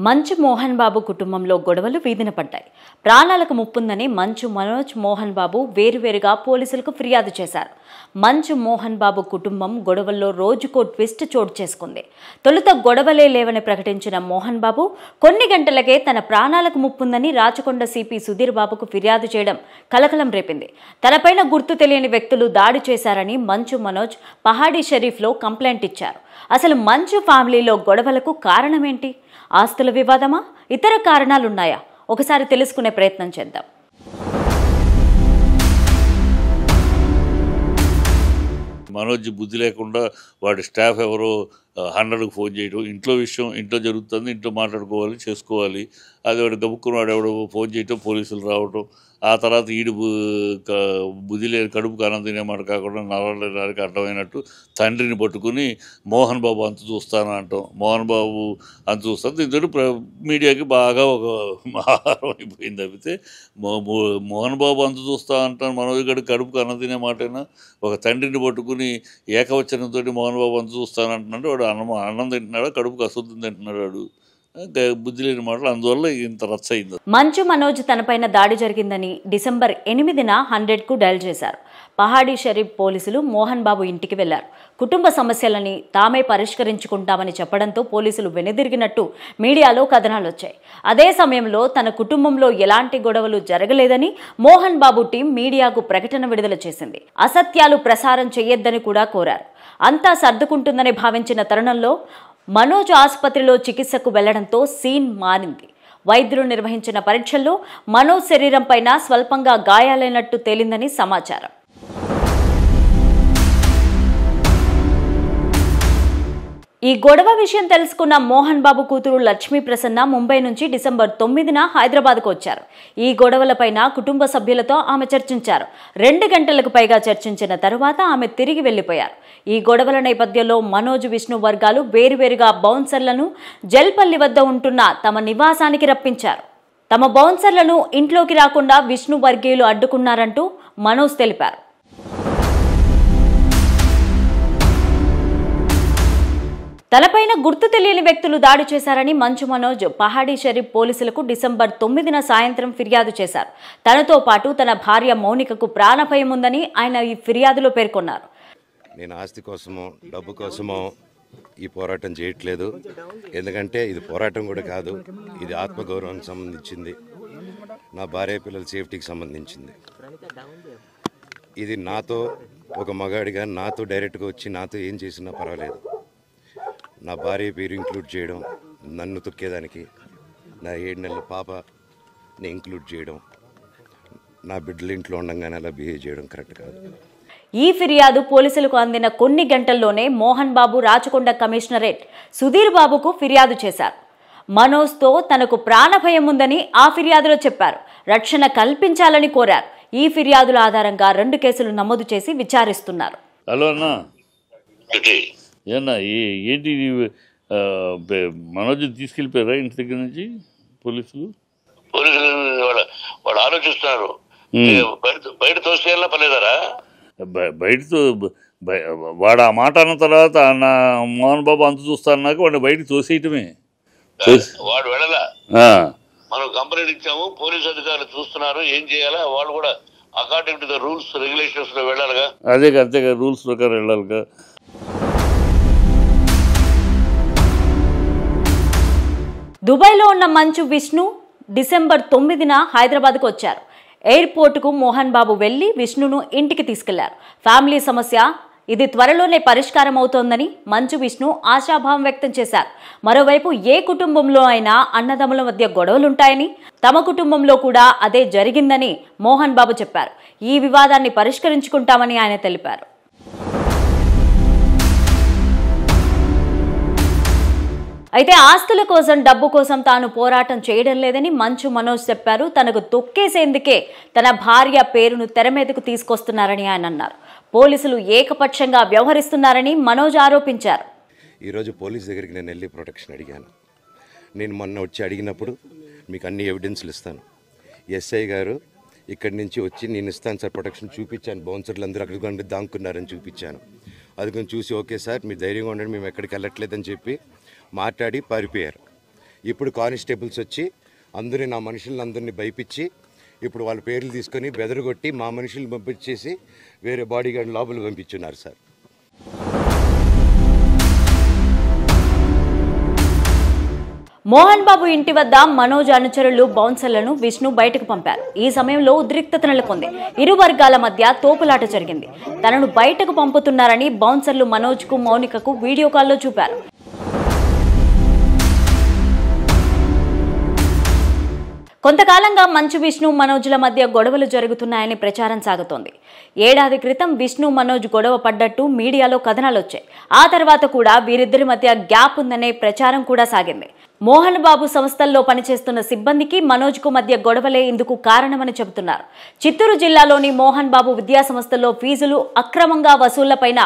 మంచు మోహన్ బాబు కుటుంబంలో గొడవలు వీధిన పడ్డాయి. ప్రాణాలకు ముప్పుందని మంచు మనోజ్ మోహన్ బాబు వేరువేరుగా పోలీసులకు ఫిర్యాదు చేశారు. మంచు మోహన్ బాబు కుటుంబం గొడవల్లో రోజుకో ట్విస్ట్ చోటు చేసుకుంది. తొలుత గొడవలే లేవని ప్రకటించిన మోహన్ బాబు కొన్ని గంటలకే తన ప్రాణాలకు ముప్పుందని రాచకొండ సిపి సుధీర్ బాబుకు ఫిర్యాదు చేయడం కలకలం రేపింది. తనపైన గుర్తు తెలియని వ్యక్తులు దాడి చేశారని మంచు మనోజ్ పహాడీ షరీఫ్లో కంప్లైంట్ ఇచ్చారు. అసలు మంచు ఫ్యామిలీలో గొడవలకు కారణమేంటి? ఆస్తుల వివాదమా, ఇతర కారణాలున్నాయా? ఒకసారి తెలుసుకునే ప్రయత్నం చేద్దాం. మనోజ్ బుద్ధి లేకుండా వాడి స్టాఫ్ ఎవరో 100కు ఫోన్ చేయడం, ఇంట్లో విషయం ఇంట్లో జరుగుతుంది, ఇంట్లో మాట్లాడుకోవాలి, చేసుకోవాలి. అది వాడు గబుక్కుని వాడు ఎవడో ఫోన్ చేయటం, పోలీసులు రావటం, ఆ తర్వాత ఈడు బుద్ధి లేని కడుపుకు అన్నం తినేమాట కాకుండా నడవడానికి అడ్డమైనట్టు తండ్రిని పట్టుకుని మోహన్ బాబు అంతు చూస్తాను అంటాం. మోహన్ బాబు అంతు చూస్తాను దీంతో మీడియాకి బాగా ఒక ఆహారం అయిపోయింది. తప్పితే మోహన్ బాబు అంతు చూస్తా అంటాను మనోజ్ గడి కడుపుకు అన్నం తినే మాటైనా ఒక తండ్రిని పట్టుకుని ఏకవచనంతో మోహన్ బాబు అంతు చూస్తాను అంటున్నాడు. వాడు అన్నం తింటున్నాడు, కడుపుకు అశుద్ధం తింటున్నాడు, వాడు బుద్ధి లేని మాటలు, అందువల్ల ఇంత రచ్చ అయింది. మంచు మనోజ్ తనపైన దాడి జరిగిందని డిసెంబర్ 8న 100కు డయల్ చేశారు. పహాడీ షరీఫ్ పోలీసులు మోహన్ బాబు ఇంటికి వెళ్లారు. కుటుంబ సమస్యలని తామే పరిష్కరించుకుంటామని చెప్పడంతో పోలీసులు వెనుదిరిగినట్టు మీడియాలో కథనాలు వచ్చాయి. అదే సమయంలో తన కుటుంబంలో ఎలాంటి గొడవలు జరగలేదని మోహన్ బాబు టీం మీడియాకు ప్రకటన విడుదల చేసింది. అసత్యాలు ప్రసారం చేయొద్దని కూడా కోరారు. అంతా సర్దుకుంటుందని భావించిన తరుణంలో మనోజ్ ఆసుపత్రిలో చికిత్సకు వెళ్లడంతో సీన్ మారింది. వైద్యులు నిర్వహించిన పరీక్షల్లో మనోజ్ శరీరం పైన స్వల్పంగా గాయాలైనట్టు తేలిందని సమాచారం. ఈ గొడవ విషయం తెలుసుకున్న మోహన్ బాబు కూతురు లక్ష్మీ ప్రసన్న ముంబై నుంచి డిసెంబర్ 9న హైదరాబాద్కు వచ్చారు. ఈ గొడవలపైన కుటుంబ సభ్యులతో ఆమె చర్చించారు. 2 గంటలకు పైగా చర్చించిన తరువాత ఆమె తిరిగి వెళ్లిపోయారు. ఈ గొడవల నేపథ్యంలో మనోజ్, విష్ణు వర్గాలు వేరువేరుగా బౌన్సర్లను జల్పల్లి వద్ద ఉంటున్న తమ నివాసానికి రప్పించారు. తమ బౌన్సర్లను ఇంట్లోకి రాకుండా విష్ణు వర్గీయులు అడ్డుకున్నారంటూ మనోజ్ తెలిపారు. తనపైన గుర్తు తెలియని వ్యక్తులు దాడి చేశారని మంచు మనోజ్ పహాడీ షరీఫ్ పోలీసులకు డిసెంబర్ 9న సాయంత్రం ఫిర్యాదు చేశారు. తనతో పాటు తన భార్య మౌనికకు ప్రాణభయం ఉందని ఆయన ఈ ఫిర్యాదులో పేర్కొన్నారు. నేను ఆస్తి కోసమో డబ్బు కోసమో ఈ పోరాటం చేయట్లేదు. ఎందుకంటే ఇది పోరాటం కూడా కాదు, ఇది ఆత్మగౌరవానికి సంబంధించింది, నా భార్య పిల్లల సేఫ్టీకి సంబంధించింది. ఇది నాతో ఒక మగాడిగా నాతో డైరెక్ట్గా వచ్చి నాతో ఏం చేసినా పర్వాలేదు. నా భార్య పేరు ఇంక్లూడ్ చేయడం, నన్ను తొక్కేదానికి, నా 7 నెలల పాపని ఇంక్లూడ్ చేయడం, నా బిడ్డల ఇంట్లో ఉండగానే అలా బిహేవ్ చేయడం కరెక్ట్ కాదు. ఈ ఫిర్యాదు పోలీసులకు అందిన కొన్ని గంటల్లోనే మోహన్ బాబు రాచకొండ కమిషనరేట్ సుధీర్ బాబుకు ఫిర్యాదు చేశారు. మనోజ్తో తనకు ప్రాణభయం ఉందని ఆ ఫిర్యాదులో చెప్పారు. రక్షణ కల్పించాలని కోరారు. ఈ ఫిర్యాదుల ఆధారంగా 2 కేసులు నమోదు చేసి విచారిస్తున్నారు. హలో అన్నా, ఏమన్నా ఏంటి మనోజ్ తీసుకెళ్ళిపోయారా ఇంటి దగ్గర నుంచి పోలీసులు? వాళ్ళు ఆలోచిస్తున్నారు, బయట తోసేయాలా పర్లేదరా? బయటతో వాడు ఆ మాట అన్న తర్వాత మోహన్ బాబు అంత చూస్తా అన్నాక వాడిని బయటకు తోసేయటమే. వాడు వెళ్ళలా, మనం కంప్లైంట్ ఇచ్చాము, పోలీసు అధికారులు చూస్తున్నారు, ఏం చేయాలా, వాళ్ళు కూడా according to the rules regulations లో వెళ్ళాలిగా. అంతేగా రూల్స్ ప్రకారం వెళ్ళాలిగా. దుబాయ్లో ఉన్న మంచు, విష్ణు డిసెంబర్ 9న హైదరాబాద్కు వచ్చారు. ఎయిర్పోర్టుకు మోహన్ బాబు వెళ్లి విష్ణును ఇంటికి తీసుకెళ్లారు. ఫ్యామిలీ సమస్య ఇది త్వరలోనే పరిష్కారం అవుతోందని మంచు, విష్ణు ఆశాభావం వ్యక్తం చేశారు. మరోవైపు ఏ కుటుంబంలో అయినా అన్నదమ్ముల మధ్య గొడవలుంటాయని, తమ కుటుంబంలో కూడా అదే జరిగిందని మోహన్ బాబు చెప్పారు. ఈ వివాదాన్ని పరిష్కరించుకుంటామని ఆయన తెలిపారు. అయితే ఆస్తుల కోసం, డబ్బు కోసం తాను పోరాటం చేయడం లేదని మంచు మనోజ్ చెప్పారు. తనకు తొక్కేసేందుకే తన భార్య పేరును తెర మీదకు తీసుకొస్తున్నారని ఆయన అన్నారు. పోలీసులు ఏకపక్షంగా వ్యవహరిస్తున్నారని మనోజ్ ఆరోపించారు. ఈరోజు పోలీస్ దగ్గరికి నేను వెళ్ళి ప్రొటెక్షన్ అడిగాను. నేను మొన్న వచ్చి అడిగినప్పుడు మీకు అన్ని ఎవిడెన్స్లు ఇస్తాను, ఎస్ఐ గారు ఇక్కడి నుంచి వచ్చి నేను ఇస్తాను సార్ ప్రొటెక్షన్ చూపించాను, బౌన్సర్లు అందరూ అక్కడ దాక్కున్నారని చూపించాను. అది కొంచెం చూసి ఓకే సార్ మీరు ధైర్యంగా ఉండండి, మేము ఎక్కడికి వెళ్ళట్లేదని చెప్పి మాట్లాడి పారిపోయారు. ఇప్పుడు కానిస్టేబుల్స్ వచ్చి అందరినీ నా మనుషులను అందరినీ భయపించి ఇప్పుడు వాళ్ళ పేర్లు తీసుకొని బెదరగొట్టి మా మనుషులు పంపించేసి వేరే బాడీ గార్డ్ లోపల పంపించున్నారు సార్. మోహన్ బాబు ఇంటి వద్ద మనోజ్ అనుచరులు బౌన్సర్లను విష్ణు బయటకు పంపారు. ఈ సమయంలో ఉద్రిక్తత నెలకొంది. ఇరు వర్గాల మధ్య తోపులాట జరిగింది. తనను బయటకు పంపుతున్నారని బౌన్సర్లు మనోజ్ కు మౌనికకు వీడియో కాల్లో చూపారు. కొంతకాలంగా మంచు విష్ణు మనోజ్ల మధ్య గొడవలు జరుగుతున్నాయని ప్రచారం సాగుతోంది. ఏడాది క్రితం విష్ణు మనోజ్ గొడవ పడ్డట్టు మీడియాలో కథనాలు వచ్చాయి. ఆ తర్వాత కూడా వీరిద్దరి మధ్య గ్యాప్ ఉందనే ప్రచారం కూడా సాగింది. మోహన్ బాబు సంస్థల్లో పనిచేస్తున్న సిబ్బందికి మనోజ్ కు మధ్య గొడవలే ఇందుకు కారణమని చెబుతున్నారు. చిత్తూరు జిల్లాలోని మోహన్ బాబు విద్యా సంస్థల్లో ఫీజులు అక్రమంగా వసూళ్లపైన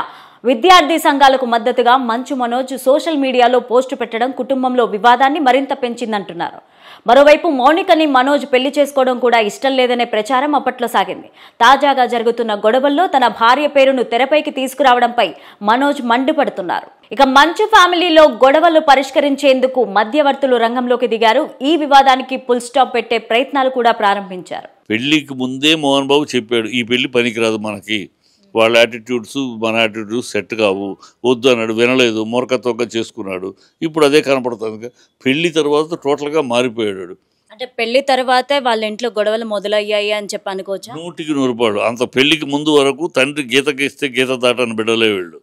విద్యార్థి సంఘాలకు మద్దతుగా మంచు మనోజ్ సోషల్ మీడియాలో పోస్టు పెట్టడం కుటుంబంలో వివాదాన్ని మరింత పెంచిందంటున్నారు. మరోవైపు మౌనికని మనోజ్ పెళ్లి చేసుకోవడం కూడా ఇష్టం లేదనే ప్రచారం అప్పట్లో సాగింది. తాజాగా జరుగుతున్న గొడవల్లో తన భార్య పేరును తెరపైకి తీసుకురావడంపై మనోజ్ మండిపడుతున్నారు. ఇక మంచు ఫ్యామిలీలో గొడవలు పరిష్కరించేందుకు మధ్యవర్తులు రంగంలోకి దిగారు. ఈ వివాదానికి ఫుల్ స్టాప్ పెట్టే ప్రయత్నాలు కూడా ప్రారంభించారు. పెళ్లికి ముందే మోహన్ బాబు చెప్పాడు, ఈ పెళ్లి పనికిరాదు, మనకి వాళ్ళ యాటిట్యూడ్స్ మన యాటిట్యూడ్స్ సెట్ కావు, వద్దు అన్నాడు. వినలేదు, మూర్ఖత్వంగా చేసుకున్నాడు. ఇప్పుడు అదే కనపడుతుంది. పెళ్లి తర్వాత టోటల్గా మారిపోయాడు. అంటే పెళ్లి తర్వాతే వాళ్ళ ఇంట్లో గొడవలు మొదలయ్యాయి అని చెప్పి అనుకోవచ్చా? 100% అంత పెళ్లికి ముందు వరకు తండ్రి గీతకి ఇస్తే గీత దాటని బిడ్డలే వీళ్ళు.